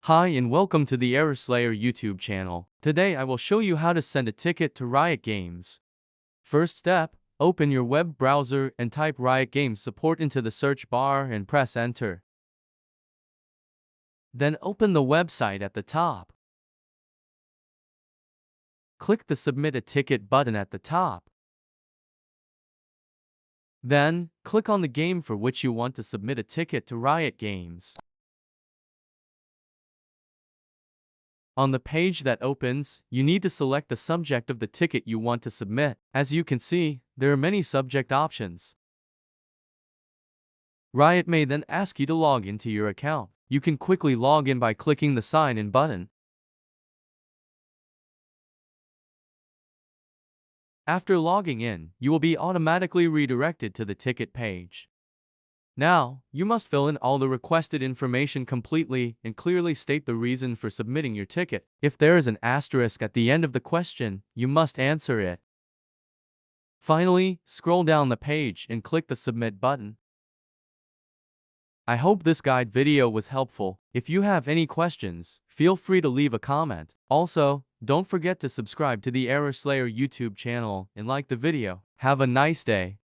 Hi and welcome to the Error Slayer YouTube channel. Today I will show you how to send a ticket to Riot Games. First step, open your web browser and type Riot Games support into the search bar and press enter. Then open the website at the top. Click the Submit a Ticket button at the top. Then, click on the game for which you want to submit a ticket to Riot Games. On the page that opens, you need to select the subject of the ticket you want to submit. As you can see, there are many subject options. Riot may then ask you to log into your account. You can quickly log in by clicking the Sign In button. After logging in, you will be automatically redirected to the ticket page. Now, you must fill in all the requested information completely and clearly state the reason for submitting your ticket. If there is an asterisk at the end of the question, you must answer it. Finally, scroll down the page and click the Submit button. I hope this guide video was helpful. If you have any questions, feel free to leave a comment. Also, don't forget to subscribe to the Error Slayer YouTube channel and like the video. Have a nice day.